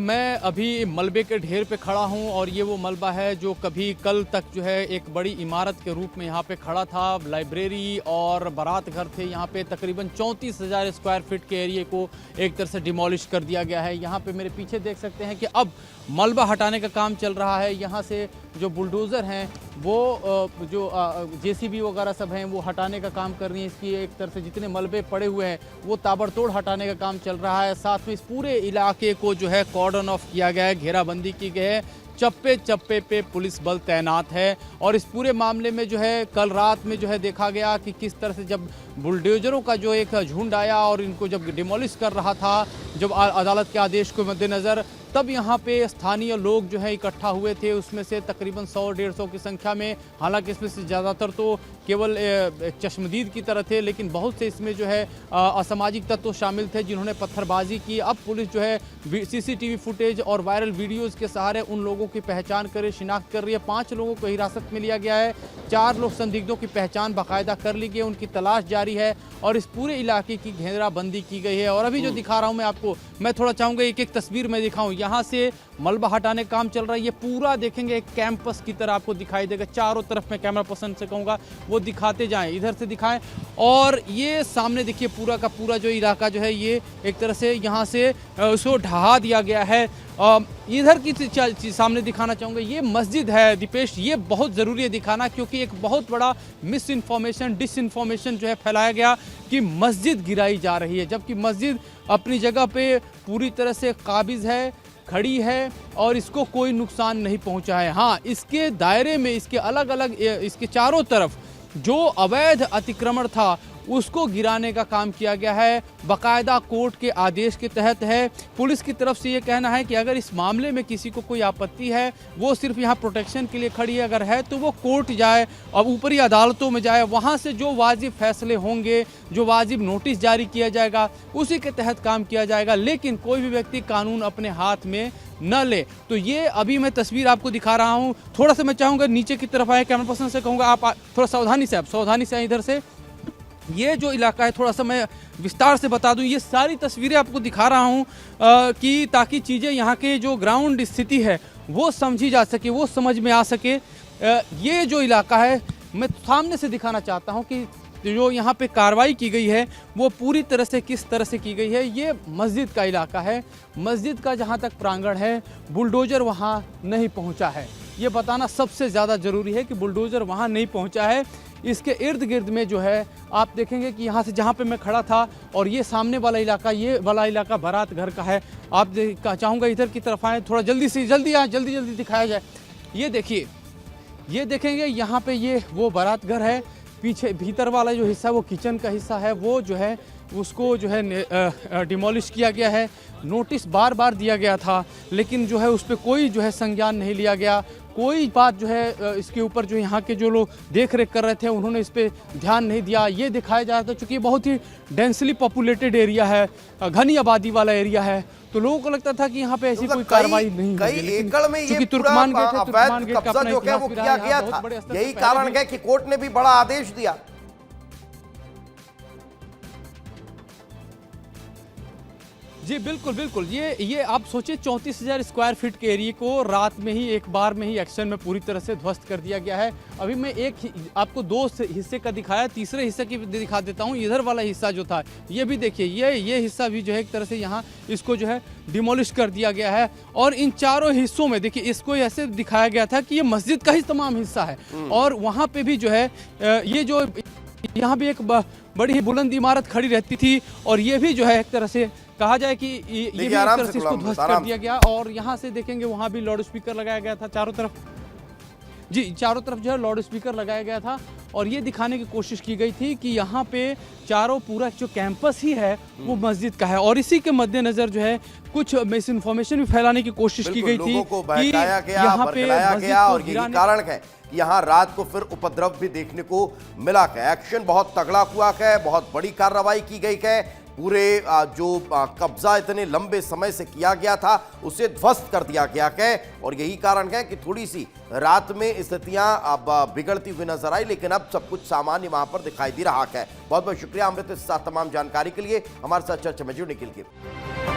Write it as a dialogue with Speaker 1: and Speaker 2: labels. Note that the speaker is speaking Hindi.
Speaker 1: मैं अभी मलबे के ढेर पे खड़ा हूं और ये वो मलबा है जो कभी कल तक जो है एक बड़ी इमारत के रूप में यहाँ पे खड़ा था। लाइब्रेरी और बारात घर थे यहाँ पे। तकरीबन 34,000 स्क्वायर फीट के एरिए को एक तरह से डिमोलिश कर दिया गया है। यहाँ पे मेरे पीछे देख सकते हैं कि अब मलबा हटाने का काम चल रहा है। यहाँ से जो बुलडोज़र हैं वो जो जेसीबी वगैरह सब हैं वो हटाने का काम कर रही हैं। इसकी एक तरह से जितने मलबे पड़े हुए हैं वो ताबड़तोड़ हटाने का काम चल रहा है। साथ में इस पूरे इलाके को जो है कॉर्डन ऑफ किया गया है, घेराबंदी की गई है। चप्पे चप्पे पे पुलिस बल तैनात है। और इस पूरे मामले में जो है कल रात में जो है देखा गया कि किस तरह से जब बुलडोजरों का जो एक झुंड आया और इनको जब डिमोलिश कर रहा था, जब अदालत के आदेश को मद्देनज़र, तब यहाँ पे स्थानीय लोग जो है इकट्ठा हुए थे। उसमें से तकरीबन 100-150 की संख्या में, हालांकि इसमें से ज़्यादातर तो केवल चश्मदीद की तरह थे, लेकिन बहुत से इसमें जो है असामाजिक तत्व शामिल थे जिन्होंने पत्थरबाजी की। अब पुलिस जो है सीसीटीवी फुटेज और वायरल वीडियोज़ के सहारे उन लोगों की पहचान करे, शिनाख्त कर रही है। 5 लोगों को हिरासत में लिया गया है। 4 लोग संदिग्धों की पहचान बाकायदा कर ली गई, उनकी तलाश जारी है और इस पूरे इलाके की घेराबंदी की गई है। और अभी जो दिखा रहा हूँ मैं आपको, मैं थोड़ा चाहूँगा एक एक तस्वीर में दिखाऊँ। यहाँ से मलबा हटाने का काम चल रहा है। ये पूरा देखेंगे एक कैंपस की तरह आपको दिखाई देगा। चारों तरफ मैं कैमरा पर्सन से कहूँगा वो दिखाते जाएं, इधर से दिखाएं। और ये सामने देखिए पूरा का पूरा जो इलाका जो है ये एक तरह से यहाँ से उसको ढहा दिया गया है। इधर की सामने दिखाना चाहूँगा, ये मस्जिद है दीपेश। ये बहुत ज़रूरी है दिखाना क्योंकि एक बहुत बड़ा मिस इन्फॉर्मेशन, डिसइन्फॉर्मेशन जो है फैलाया गया कि मस्जिद गिराई जा रही है, जबकि मस्जिद अपनी जगह पे पूरी तरह से काबिज़ है, खड़ी है और इसको कोई नुकसान नहीं पहुंचा है। हाँ, इसके दायरे में इसके अलग अलग इसके चारों तरफ जो अवैध अतिक्रमण था उसको गिराने का काम किया गया है। बाकायदा कोर्ट के आदेश के तहत है। पुलिस की तरफ से ये कहना है कि अगर इस मामले में किसी को कोई आपत्ति है, वो सिर्फ यहाँ प्रोटेक्शन के लिए खड़ी है, अगर है तो वो कोर्ट जाए और ऊपरी अदालतों में जाए। वहाँ से जो वाजिब फैसले होंगे, जो वाजिब नोटिस जारी किया जाएगा, उसी के तहत काम किया जाएगा। लेकिन कोई भी व्यक्ति कानून अपने हाथ में न ले। तो ये अभी मैं तस्वीर आपको दिखा रहा हूँ। थोड़ा सा मैं चाहूँगा नीचे की तरफ आए, कैमरा पर्सन से कहूँगा आप थोड़ा सावधानी से आए इधर से। ये जो इलाका है थोड़ा सा मैं विस्तार से बता दूं। ये सारी तस्वीरें आपको दिखा रहा हूं कि ताकि चीज़ें यहाँ के जो ग्राउंड स्थिति है वो समझी जा सके, वो समझ में आ सके। ये जो इलाका है मैं सामने से दिखाना चाहता हूं कि जो यहाँ पे कार्रवाई की गई है वो पूरी तरह से किस तरह से की गई है। ये मस्जिद का इलाका है। मस्जिद का जहाँ तक प्रांगण है बुलडोज़र वहाँ नहीं पहुँचा है। ये बताना सबसे ज़्यादा ज़रूरी है कि बुलडोज़र वहाँ नहीं पहुँचा है। इसके इर्द गिर्द में जो है आप देखेंगे कि यहाँ से जहाँ पे मैं खड़ा था और ये सामने वाला इलाका, ये वाला इलाका बारात घर का है। आप चाहूँगा इधर की तरफ आए, थोड़ा जल्दी दिखाया जाए। ये देखिए, ये देखेंगे यहाँ पे ये वो बारात घर है। पीछे भीतर वाला जो हिस्सा वो किचन का हिस्सा है, वो जो है उसको जो है डिमोलिश किया गया है। नोटिस बार बार दिया गया था लेकिन जो है उस पर कोई जो है संज्ञान नहीं लिया गया। कोई बात जो है इसके ऊपर जो यहाँ के जो लोग देख रेख कर रहे थे उन्होंने इस पर ध्यान नहीं दिया। ये दिखाया जा रहा था चूँकि बहुत ही डेंसली पॉपुलेटेड एरिया है, घनी आबादी वाला एरिया है, तो लोगों को लगता था कि यहाँ पे ऐसी कोई कार्रवाई नहीं होगी।
Speaker 2: कई एकड़ में ये
Speaker 1: तुर्कमान गेट है, तुर्कमान गेट का
Speaker 2: कब्जा जो है वो किया गया था। यही कारण है कि कोर्ट ने भी बड़ा आदेश दिया।
Speaker 1: जी बिल्कुल। ये आप सोचिए 34,000 स्क्वायर फीट के एरिया को रात में ही एक बार में ही एक्शन में पूरी तरह से ध्वस्त कर दिया गया है। अभी मैं आपको 2 हिस्से का दिखाया, तीसरे हिस्से की दिखा देता हूँ। इधर वाला हिस्सा जो था ये भी देखिए, ये हिस्सा भी जो है एक तरह से यहाँ इसको जो है डिमोलिश कर दिया गया है। और इन चारों हिस्सों में देखिए इसको ऐसे दिखाया गया था कि ये मस्जिद का ही तमाम हिस्सा है और वहाँ पे भी जो है ये जो यहाँ भी एक बड़ी ही बुलंद इमारत खड़ी रहती थी और ये भी जो है एक तरह से कहा जाए कि ये भी एक तरह से इसको ध्वस्त कर दिया गया। और यहाँ से देखेंगे वहाँ भी लाउड स्पीकर लगाया गया था चारों तरफ। जी, चारों तरफ जो है लाउड स्पीकर लगाया गया था और ये दिखाने की कोशिश की गई थी कि यहाँ पे चारों पूरा जो कैंपस ही है वो मस्जिद का है। और इसी के मद्देनजर जो है कुछ मिस इन्फॉर्मेशन भी फैलाने की कोशिश की गई थी कि यहाँ पे
Speaker 2: गया और यही कारण है कि यहाँ रात को फिर उपद्रव भी देखने को मिला है। एक्शन बहुत तगड़ा हुआ है, बहुत बड़ी कार्रवाई की गई है। पूरे जो कब्जा इतने लंबे समय से किया गया था उसे ध्वस्त कर दिया गया है और यही कारण है कि थोड़ी सी रात में स्थितियां अब बिगड़ती हुई नजर आई, लेकिन अब सब कुछ सामान्य वहां पर दिखाई दे रहा है। बहुत बहुत शुक्रिया अमृत इस साथ तमाम जानकारी के लिए हमारे साथ चर्चा में जुड़ने के लिए।